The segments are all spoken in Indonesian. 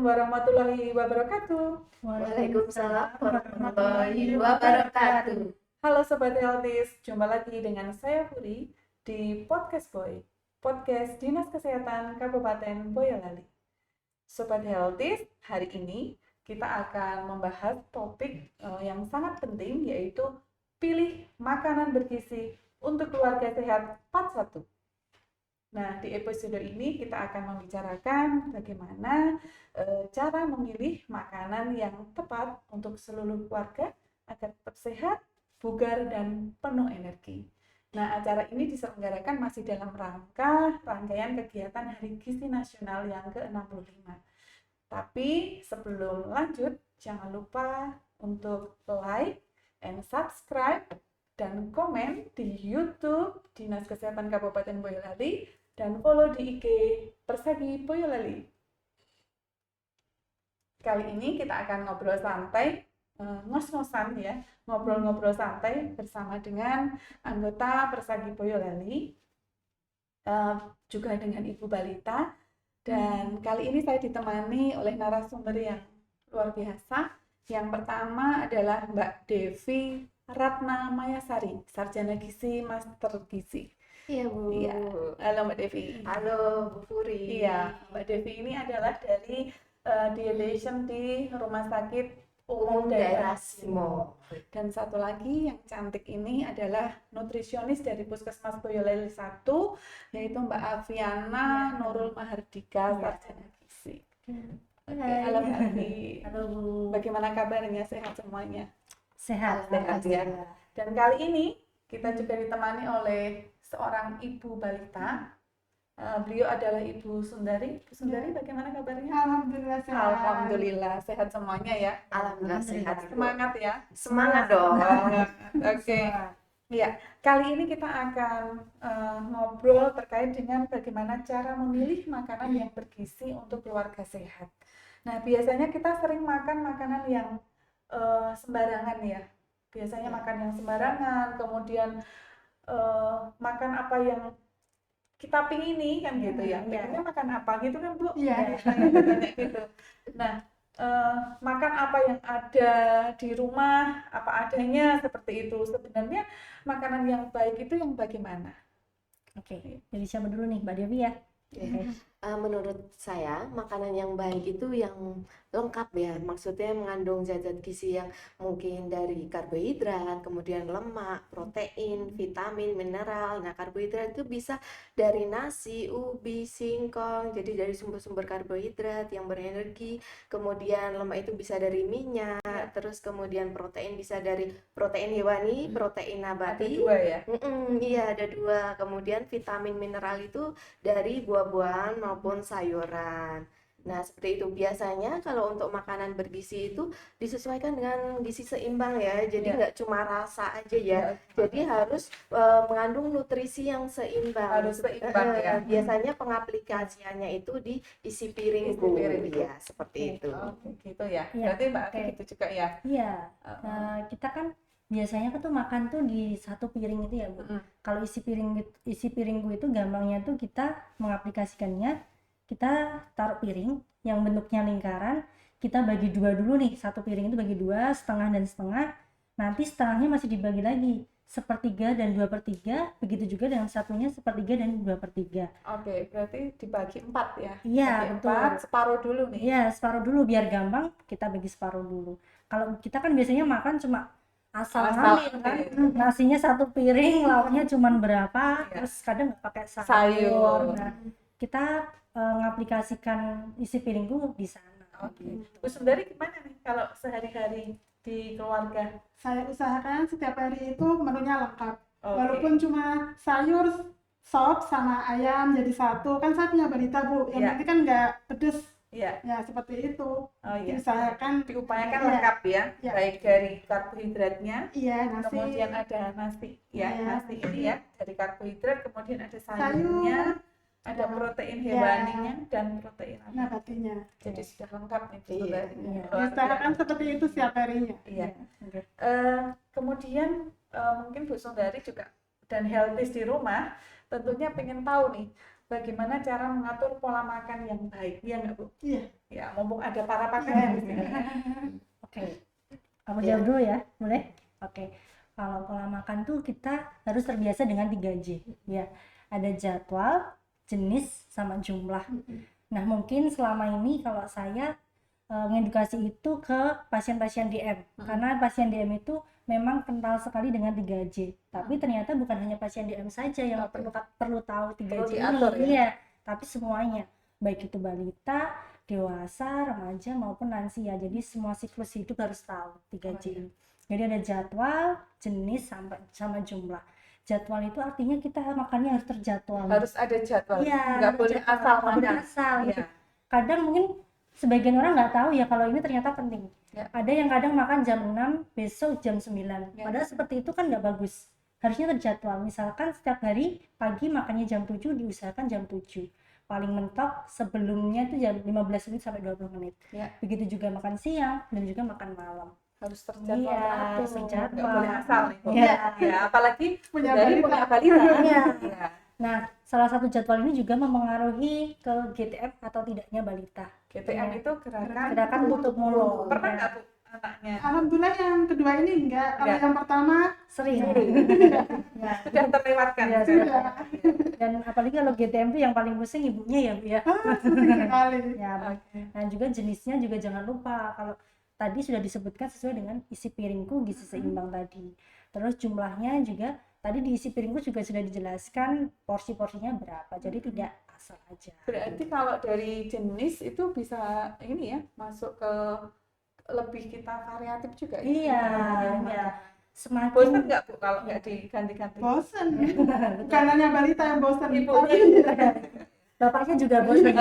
warahmatullahi wabarakatuh. Waalaikumsalam warahmatullahi wabarakatuh. Halo Sobat Healthies, jumpa lagi dengan saya Puri di Podcast Boy, podcast Dinas Kesehatan Kabupaten Boyolali. Sobat Healthies, hari ini kita akan membahas topik yang sangat penting, yaitu pilih makanan bergizi untuk keluarga sehat part 1. Nah, di episode ini kita akan membicarakan bagaimana cara memilih makanan yang tepat untuk seluruh keluarga agar tetap sehat, bugar, dan penuh energi. Nah, acara ini diselenggarakan masih dalam rangkaian kegiatan Hari Gizi Nasional yang ke-65. Tapi sebelum lanjut, jangan lupa untuk like and subscribe dan komen di YouTube Dinas Kesehatan Kabupaten Boyolali dan follow di IG Persagi Boyolali. Kali ini kita akan ngobrol santai, ngos-ngosan ya, ngobrol-ngobrol santai bersama dengan anggota Persagi Boyolali, juga dengan Ibu Balita. Dan kali ini saya ditemani oleh narasumber yang luar biasa. Yang pertama adalah Mbak Devi Ratna Mayasari, Sarjana Gizi, Master Gizi. Iya Bu. Iya. Halo Mbak Devi. Halo Bu Puri. Iya, Mbak Devi ini adalah dari dietitian di Rumah Sakit Umum Daerah Simo. Dan satu lagi yang cantik ini adalah nutrisionis dari Puskesmas Boyolali 1, yaitu Mbak Aviana Nurul Mahardika, Sarjana Gizi. Oke, halo Mbak Avi. Halo Bu. Bagaimana kabarnya? Sehat semuanya? Sehat ya. Dan kali ini kita juga ditemani oleh seorang ibu balita. Beliau adalah Ibu Sundari. Bu Sundari, bagaimana kabarnya? Alhamdulillah sehat. Alhamdulillah sehat semuanya ya. Alhamdulillah sehat. Semangat ya. Semangat dong. Oke. Ya, kali ini kita akan ngobrol terkait dengan bagaimana cara memilih makanan yang bergizi untuk keluarga sehat. Nah, biasanya kita sering makan makanan yang sembarangan ya. Biasanya makan yang sembarangan, kemudian makan apa yang kita pingini kan gitu ya. Pengennya makan apa gitu kan Bu? Iya. Gitu. Nah, makan apa yang ada di rumah, apa adanya seperti itu. Sebenarnya makanan yang baik itu yang bagaimana? Oke, jadi siapa dulu nih, Mbak Devi ya? Oke. Menurut saya makanan yang baik itu yang lengkap ya, maksudnya mengandung zat-zat gizi yang mungkin dari karbohidrat, kemudian lemak, protein, vitamin, mineral. Nah, karbohidrat itu bisa dari nasi, ubi, singkong, jadi dari sumber-sumber karbohidrat yang berenergi. Kemudian lemak itu bisa dari minyak, terus kemudian protein bisa dari protein hewani, protein nabati. Ada dua ya? Iya, ada dua. Kemudian vitamin mineral itu dari buah-buahan maupun sayuran. Nah, seperti itu. Biasanya kalau untuk makanan bergizi itu disesuaikan dengan gizi seimbang ya. Jadi nggak cuma rasa aja ya. Jadi harus mengandung nutrisi yang seimbang. Harus seimbang ya. Biasanya pengaplikasiannya itu di isi piringku. Ya, seperti itu. Gitu ya. Iya, Berarti Mbak Afi gitu juga ya. Iya. Kita kan biasanya tuh makan tuh di satu piring itu ya Bu. Kalau isi piringku itu gampangnya tuh kita mengaplikasikannya, kita taruh piring yang bentuknya lingkaran, kita bagi dua dulu nih, satu piring itu bagi dua, setengah dan setengah, nanti setengahnya masih dibagi lagi, 1/3 dan 2/3, begitu juga dengan satunya 1/3 dan 2/3. Oke, berarti dibagi 4 ya? Iya, Bagi betul. 4, separuh dulu nih. Iya, separuh dulu biar gampang, kita bagi separuh dulu. Kalau kita kan biasanya makan cuma asal ngambil kan, nasinya satu piring, lauknya cuma berapa, terus kadang nggak pakai sayur. Nah, kita ngaplikasikan isi piringku di sana. Oke. Bu Sundari gimana nih kalau sehari-hari di keluarga? Saya usahakan setiap hari itu menunya lengkap. Oke. Walaupun cuma sayur, sop sama ayam jadi satu. Kan saya punya balita Bu, yang nanti kan nggak pedes. Iya. Ya seperti itu. Oh iya. Diusahakan Diupayakan iya. lengkap ya, Iya. baik dari karbohidratnya, Iya, nasi. kemudian ada nasi ya, Iya. nasi ini ya dari karbohidrat, kemudian ada sayurnya, ada protein hewaninya dan protein nabatinya. Jadi sudah lengkap nih Bu Sundari. Iya. Diusahakan seperti itu setiap harinya. Iya. Kemudian mungkin Bu Sundari juga dan healthies di rumah tentunya pengen tahu nih bagaimana cara mengatur pola makan yang baik, ya nggak Bu? Iya. Ya, mumpung ada para pakar di sini. Oke, aku jawab dulu ya, boleh? Oke, kalau pola makan tuh kita harus terbiasa dengan 3J, ya. Ada jadwal, jenis, sama jumlah. Nah, mungkin selama ini kalau saya ngedukasi itu ke pasien-pasien DM, karena pasien DM itu memang kental sekali dengan 3J. Tapi ternyata bukan hanya pasien DM saja yang perlu tahu 3J diatur, ini, ya? iya, tapi semuanya, baik itu balita, dewasa, remaja maupun lansia. Jadi semua siklus hidup harus tahu 3J ini. Jadi ada jadwal, jenis, sama jumlah. Jadwal itu artinya kita makannya harus terjadwal. Harus ada jadwal, Iya, nggak boleh jadwal. asal Nggak boleh makan. asal, Iya. gitu. Kadang mungkin sebagian orang nggak tahu ya kalau ini ternyata penting. Ya. Ada yang kadang makan jam 6, besok jam 9. Ya. Padahal seperti itu kan nggak bagus. Harusnya terjadwal. Misalkan setiap hari pagi makannya jam 7, diusahakan jam 7. Paling mentok sebelumnya itu jam 15 menit sampai 20 menit. Ya. Begitu juga makan siang dan juga makan malam. Harus terjadwal, Iya, teratur. terjadwal. Nggak boleh asal nih Bu. Iya. Ya, apalagi Punya dari balita. punya balita. Iya. Iya. Nah, salah satu jadwal ini juga mempengaruhi ke GTM atau tidaknya balita. GTM Iya. itu gerakan Gerakan tutup mulut. pernah Ya. nggak Bu anaknya Alhamdulillah yang kedua ini enggak. Kalau Enggak. yang pertama Sering. Ya. sudah terlewatkan? Iya, sudah. Dan apalagi kalau GTM itu yang paling pusing ibunya ya, Bu ya. Sering sekali. Ya, Bu. Oke. Dan juga jenisnya juga jangan lupa kalau tadi sudah disebutkan sesuai dengan isi piringku gizi seimbang tadi. Terus jumlahnya juga tadi di isi piringku juga sudah dijelaskan porsi-porsinya berapa. Jadi tidak asal aja. Berarti kalau dari jenis itu bisa ini ya, masuk ke lebih kita variatif juga ya? Iya, Gimana? ya. Semakin Bosan nggak Bu kalau nggak diganti-ganti? Bosen. Bukan hanya balita yang bosen. Ibunya bapaknya juga bosan.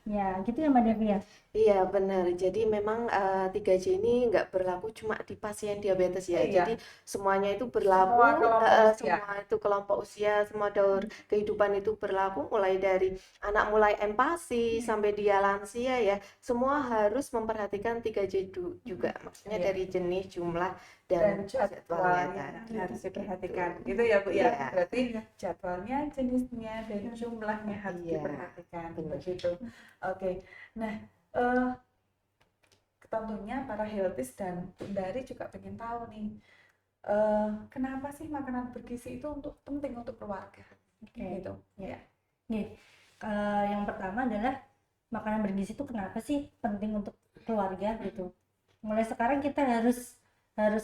Ya, gitu ya Mbak Devi ya. Iya benar, jadi memang 3J ini nggak berlaku cuma di pasien diabetes ya, Iya. jadi semuanya itu berlaku, Semua kelompok usia. semua itu kelompok usia, semua daur kehidupan itu berlaku, mulai dari anak mulai empasi sampai dia lansia ya, semua harus memperhatikan 3J juga, maksudnya Iya. dari jenis, jumlah, dan dan jadwalnya tadi. harus diperhatikan gitu ya Bu ya. Iya. Berarti jadwalnya, jenisnya dan jumlahnya harus Iya, diperhatikan benar. begitu. Oke. Nah, tentunya para healthies dan Bundari juga pengen tahu nih, kenapa sih makanan bergizi itu penting untuk keluarga? Oke. Gitu. Ya. Nih, yang pertama adalah makanan bergizi itu kenapa sih penting untuk keluarga gitu. Mulai sekarang kita harus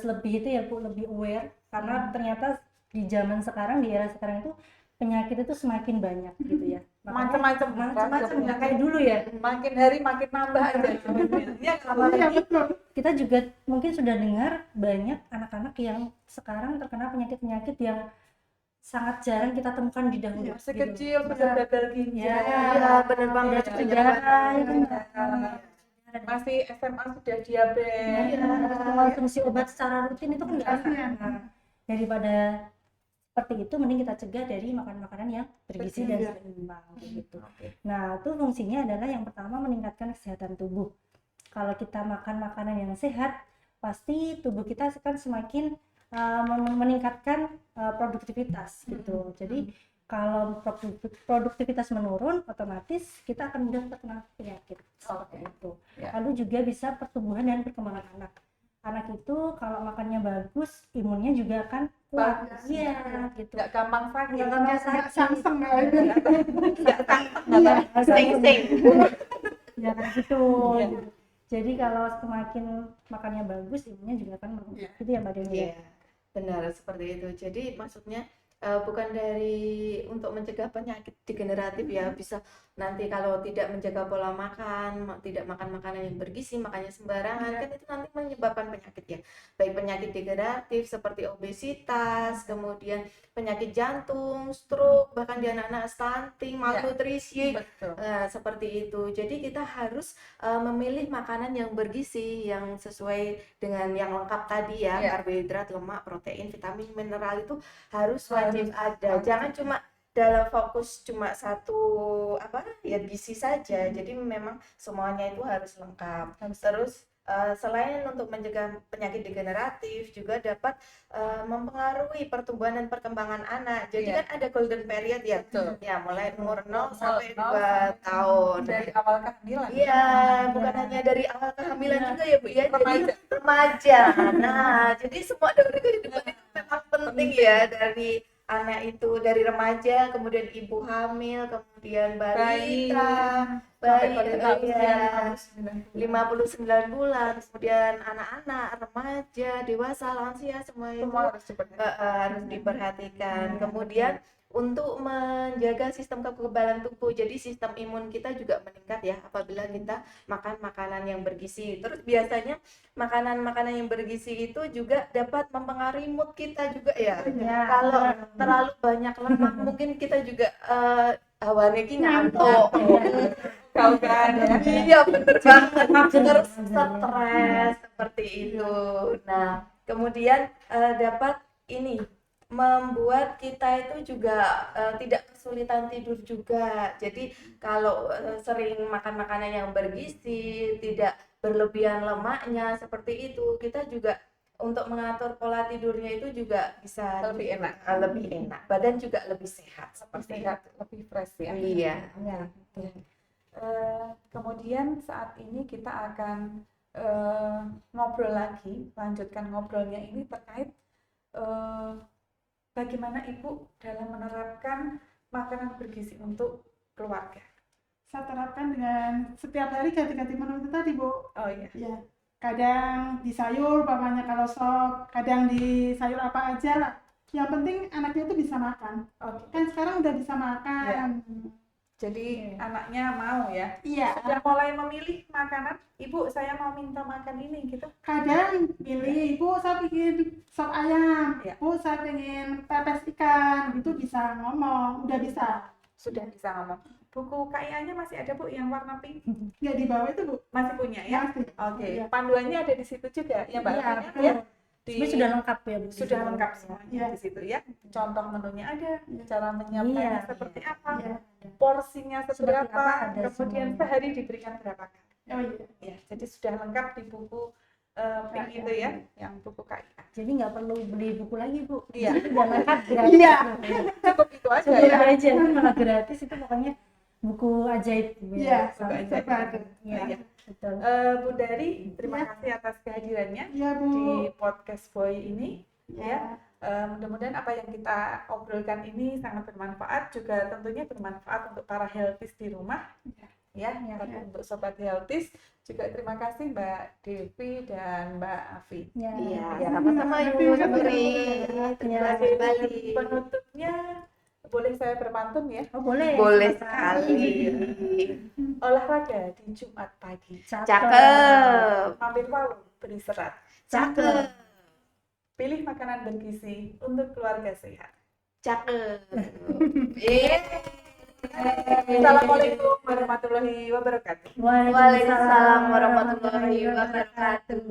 lebih itu ya Bu, lebih aware karena ternyata di zaman sekarang, di era sekarang itu penyakit itu semakin banyak gitu ya. Macam-macam Nggak kayak dulu ya. makin hari makin nambah aja jenisnya. Ya, Iya Apalagi betul. kita juga mungkin sudah dengar banyak anak-anak yang sekarang terkena penyakit-penyakit yang sangat jarang kita temukan di dahulu. masih gitu. kecil sudah gagal ginjal. Ya, Iya, benar banget. Udah cuci darah itu. Masih SMA sudah diabetes. Iya, harus mengkonsumsi obat secara rutin itu kan nggak Kasihan. nah, daripada seperti itu mending kita cegah dari makan makanan yang bergizi dan seimbang gitu. Oke. Nah, itu fungsinya adalah yang pertama meningkatkan kesehatan tubuh. Kalau kita makan makanan yang sehat, pasti tubuh kita akan semakin meningkatkan produktivitas gitu. Jadi kalau produktivitas menurun, otomatis kita akan mudah terkena penyakit seperti itu. Ya. Lalu juga bisa pertumbuhan dan perkembangan anak. Anak itu kalau makannya bagus, imunnya juga akan kuat. Bagus. Iya, gitu. Nggak gampang sakit. Nggak gampang Nggak sakit. sangseng ya itu. Iya, Sing-sing. ya kan gitu. Iya. Jadi kalau semakin makannya bagus, imunnya juga akan meningkat. Gitu ya Mbak Dewi. Iya, benar seperti itu. Jadi maksudnya bukan dari untuk mencegah penyakit degeneratif ya, bisa nanti kalau tidak menjaga pola makan, tidak makan makanan yang bergizi, makannya sembarangan, kan itu nanti menyebabkan penyakit ya, baik penyakit degeneratif seperti obesitas, kemudian penyakit jantung, stroke, bahkan di anak-anak stunting, malnutrisi. Betul. Nah, seperti itu. Jadi kita harus memilih makanan yang bergizi, yang sesuai dengan yang lengkap tadi ya, Iya. karbohidrat, lemak, protein, vitamin, mineral itu harus wajib ada. ada. Jangan cuma dalam fokus cuma satu ya gizi saja. Jadi memang semuanya itu harus lengkap. Terus selain untuk mencegah penyakit degeneratif, juga dapat mempengaruhi pertumbuhan dan perkembangan anak. Jadi Iya. kan ada golden period ya, Betul. ya mulai umur 0 sampai 0 2 tahun. dari awal kehamilan. Iya, bukan hanya dari awal kehamilan Iya. juga ya Bu ya, jadi Remaja. remaja. Nah, jadi semua dari kehidupan itu memang penting ya, dari anak itu, dari remaja, kemudian ibu hamil, kemudian Bayi balita, sampai bayi, balita usia 59 59 bulan, kemudian anak-anak, remaja, dewasa, lansia, semua itu semua harus diperhatikan. harus diperhatikan. Kemudian untuk menjaga sistem kekebalan tubuh, jadi sistem imun kita juga meningkat ya apabila kita makan makanan yang bergizi. Terus biasanya makanan-makanan yang bergizi itu juga dapat mempengaruhi mood kita juga ya. Ya, Kalau benar. terlalu banyak lemak mungkin kita juga awalnya ki ngantuk. Kau kan ya. Iya bener banget. Maksud- Terus stres seperti itu. Nah, kemudian dapat ini membuat kita itu juga tidak kesulitan tidur juga. Jadi kalau sering makan makanan yang bergizi, tidak berlebihan lemaknya seperti itu, kita juga untuk mengatur pola tidurnya itu juga bisa Lebih enak. lebih enak. Badan juga lebih sehat seperti Sehat, lebih fresh ya. Iya. Ya. Kemudian saat ini kita akan ngobrol lagi, lanjutkan ngobrolnya ini terkait bagaimana Ibu dalam menerapkan makanan bergizi untuk keluarga. Saya terapkan dengan setiap hari ganti-ganti menu itu tadi, Bu. Oh iya. Ya, kadang di sayur, umpamanya kalau sop, kadang di sayur apa aja lah. Yang penting anaknya itu bisa makan. Oke. Kan sekarang udah bisa makan. Jadi anaknya mau ya. Iya. Sudah mulai memilih makanan. Ibu, saya mau minta makan ini gitu. Kadang pilih, Bu, saya bikin sop ayam. Iya. Bu, saya pengen pepes ikan. Itu bisa ngomong, udah bisa. Sudah bisa ngomong. Buku KIA-nya masih ada Bu yang warna pink? Ya di bawah itu, Bu. Masih punya ya? Masih. Oke. Iya. Panduannya ada di situ juga ya Mbak Iya, Fina, betul. ya? Sebenarnya sudah lengkap ya Bu. Sudah lengkap semuanya Iya. di situ ya. Contoh menunya ada, Iya. cara menyiapkannya Iya, seperti iya. apa, Iya. porsinya Seperti seberapa, apa ada kemudian semuanya. sehari diberikan berapa kali. Oh iya. Ya, jadi sudah lengkap di buku pink KIA. itu ya, yang buku KIA. Jadi nggak perlu beli buku lagi Bu. Iya. Jadi udah lengkap gratis. Iya. Cukup itu aja Cukup ya. aja malah gratis itu pokoknya buku ajaib Bu, Iya, buku ajaib. Iya, Iya. betul. Bu Dari, terima kasih atas kehadirannya Iya, Bu. di podcast Boy ini. Ya. Mudah-mudahan apa yang kita obrolkan ini sangat bermanfaat, juga tentunya bermanfaat untuk para healthies di rumah. Ya, untuk sobat healthies juga terima kasih Mbak Devi dan Mbak Afi. Ya. Iya, Iya. sama-sama Ibu Iya. Nuri. Terima kasih Sebagai kembali. penutupnya boleh saya berpantun ya? Oh boleh. Boleh Silakan. sekali. Olahraga di Jumat pagi, Cakep. mampir warung beri serat, Cakep. pilih makanan bergizi untuk keluarga sehat. Cakep. Assalamualaikum warahmatullahi wabarakatuh. Waalaikumsalam warahmatullahi wabarakatuh.